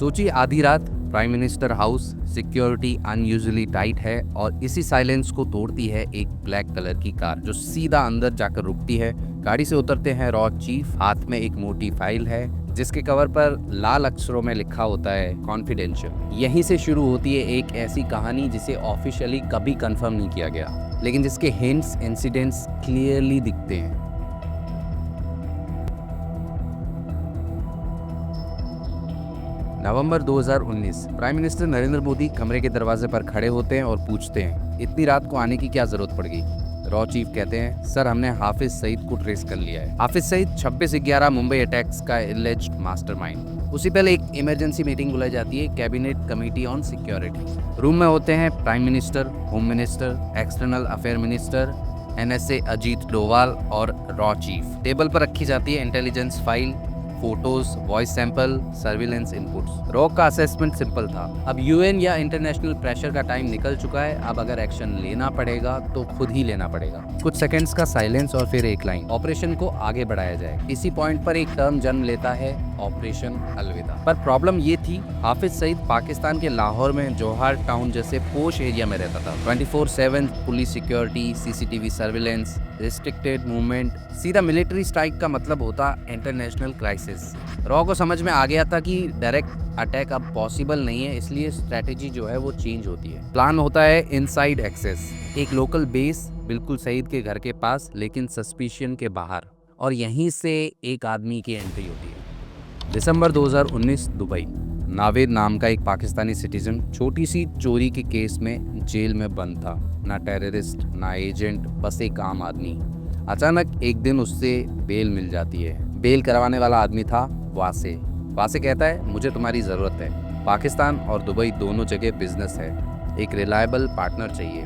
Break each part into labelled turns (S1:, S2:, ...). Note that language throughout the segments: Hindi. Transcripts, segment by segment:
S1: सोचिए आधी रात, prime minister house, security unusually tight है और इसी साइलेंस को तोड़ती है एक ब्लैक कलर की कार जो सीधा अंदर जाकर रुकती है। गाड़ी से उतरते हैं रॉ चीफ, हाथ में एक मोटी फाइल है जिसके कवर पर लाल अक्षरों में लिखा होता है कॉन्फिडेंशियल। यहीं से शुरू होती है एक ऐसी कहानी जिसे ऑफिशियली कभी कंफर्म नहीं किया गया, लेकिन जिसके हिंट्स, इंसिडेंट्स क्लियरली दिखते हैं। नवंबर 2019, प्राइम मिनिस्टर नरेंद्र मोदी कमरे के दरवाजे पर खड़े होते हैं और पूछते हैं, इतनी रात को आने की क्या जरूरत पड़ गई? रॉ चीफ कहते हैं, सर हमने हाफिज सईद को ट्रेस कर लिया है। हाफिज सईद 26/11 मुंबई अटैक्स का एलिज्ड मास्टरमाइंड। उसी पहले एक इमरजेंसी मीटिंग बुलाई जाती है cabinet committee on security. Room में होते हैं prime minister, home minister, external affair minister, NSA Ajit Doval और रॉ चीफ। टेबल पर रखी जाती है intelligence file, photos, voice sample, surveillance inputs. Raw का असेसमेंट सिंपल था, अब UN या इंटरनेशनल प्रेशर का टाइम निकल चुका है, अब अगर एक्शन लेना पड़ेगा तो खुद ही लेना पड़ेगा। कुछ सेकंड्स का साइलेंस और फिर एक लाइन, ऑपरेशन को आगे बढ़ाया जाए। इसी पॉइंट पर एक टर्म जन्म लेता है, ऑपरेशन अलविदा। पर प्रॉब्लम ये थी, हाफिज सईद पाकिस्तान के लाहौर में जौहर टाउन जैसे पोश एरिया में रहता था। 24/7 police security, CCTV surveillance, restricted movement. सीधा मिलिट्री स्ट्राइक का मतलब होता इंटरनेशनल क्राइसिस। रॉ को समझ में आ गया था कि डायरेक्ट अटैक अब पॉसिबल नहीं है, इसलिए स्ट्रेटेजी जो है वो चेंज होती है। प्लान होता है इनसाइड एक्सेस, एक लोकल बेस बिल्कुल सईद के घर के पास लेकिन सस्पिशियन के बाहर, और यहीं से एक आदमी की एंट्री होती है। दिसंबर 2019, दुबई। नावेद नाम का एक पाकिस्तानी सिटीजन छोटी सी चोरी के केस में जेल में बंद था। ना टेररिस्ट, ना एजेंट, बस एक आम आदमी। अचानक एक दिन उससे बेल मिल जाती है। बेल करवाने वाला आदमी था वासे। वासे कहता है, मुझे तुम्हारी ज़रूरत है। पाकिस्तान और दुबई दोनों जगह बिजनेस है, एक रिलायबल पार्टनर चाहिए।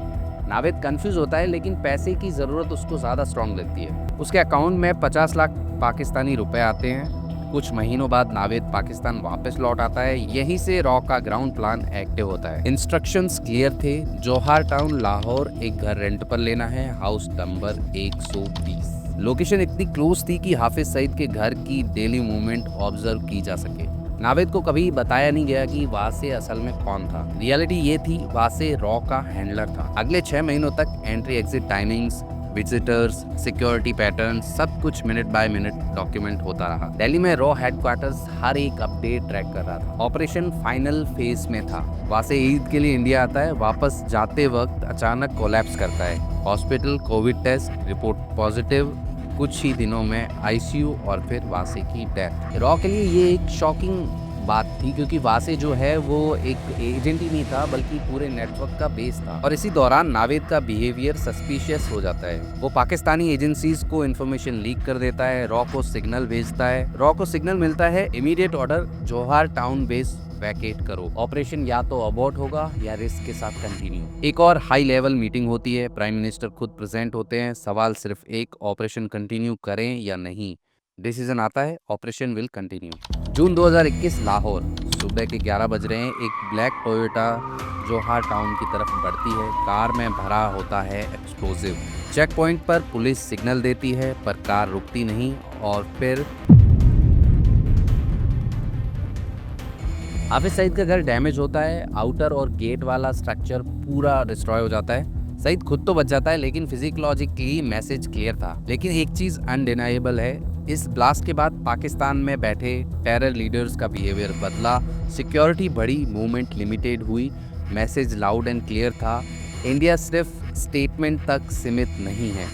S1: नावेद कंफ्यूज होता है, लेकिन पैसे की ज़रूरत उसको ज़्यादा स्ट्रांग लगती है। उसके अकाउंट में 50 लाख पाकिस्तानी रुपए आते हैं। कुछ महीनों बाद नावेद पाकिस्तान वापस लौट आता है। यहीं से रॉ का ग्राउंड प्लान एक्टिव होता है। इंस्ट्रक्शंस क्लियर थे, जौहर टाउन लाहौर, एक घर रेंट पर लेना है, हाउस नंबर 120। लोकेशन इतनी क्लोज थी कि हाफिज सईद के घर की डेली मूवमेंट ऑब्जर्व की जा सके। नावेद को कभी बताया नहीं गया कि वासे असल में कौन था। रियलिटी ये थी, वासे रॉ का हैंडलर था। अगले 6 महीनों तक entry exit timings, visitors, security pattern, सब कुछ मिनट बाय मिनट डॉक्यूमेंट होता रहा। दिल्ली में रॉ हेडक्वार्टर्स हर एक अपडेट ट्रैक कर रहा था। ऑपरेशन फाइनल फेज में था। वासे ईद के लिए इंडिया आता है, वापस जाते वक्त अचानक कोलैप्स करता है। Hospital, COVID test report positive, कुछ ही दिनों में ICU और फिर वासे की डेथ। रॉ के लिए ये एक शॉकिंग बात थी, क्योंकि वासे जो है वो एक एजेंट ही नहीं था बल्कि पूरे नेटवर्क का बेस था। और इसी दौरान नावेद का बिहेवियर सस्पिशियस हो जाता है। वो पाकिस्तानी एजेंसीज को इन्फॉर्मेशन लीक कर देता है, रॉ को सिग्नल भेजता है। रॉ को सिग्नल मिलता है, इमीडिएट ऑर्डर, जौहर टाउन बेस वैकेट करो। ऑपरेशन या तो अबॉर्ट होगा या रिस्क के साथ कंटिन्यू। एक और हाई लेवल मीटिंग होती है, प्राइम मिनिस्टर खुद प्रेजेंट होते हैं। सवाल सिर्फ एक, ऑपरेशन कंटिन्यू करें या नहीं। डिसीजन आता है, ऑपरेशन विल कंटिन्यू। जून 2021, लाहौर। सुबह के 11 बज रहे हैं। एक ब्लैक टोयोटा जौहर टाउन की तरफ बढ़ती है। कार में भरा होता है एक्सप्लोजिव। चेक पॉइंट पर पुलिस सिग्नल देती है, पर कार रुकती नहीं। और फिर हाफिज सईद का घर डैमेज होता है। आउटर और गेट वाला स्ट्रक्चर पूरा डिस्ट्रॉय हो जाता है। सईद खुद तो बच जाता है, लेकिन फिजियोलॉजिकली मैसेज क्लियर था। लेकिन एक चीज अनडिनाइबल है, इस ब्लास्ट के बाद पाकिस्तान में बैठे टेरर लीडर्स का बिहेवियर बदला। सिक्योरिटी बढ़ी, मूवमेंट लिमिटेड हुई। मैसेज लाउड एंड क्लियर था, इंडिया सिर्फ स्टेटमेंट तक सीमित नहीं है,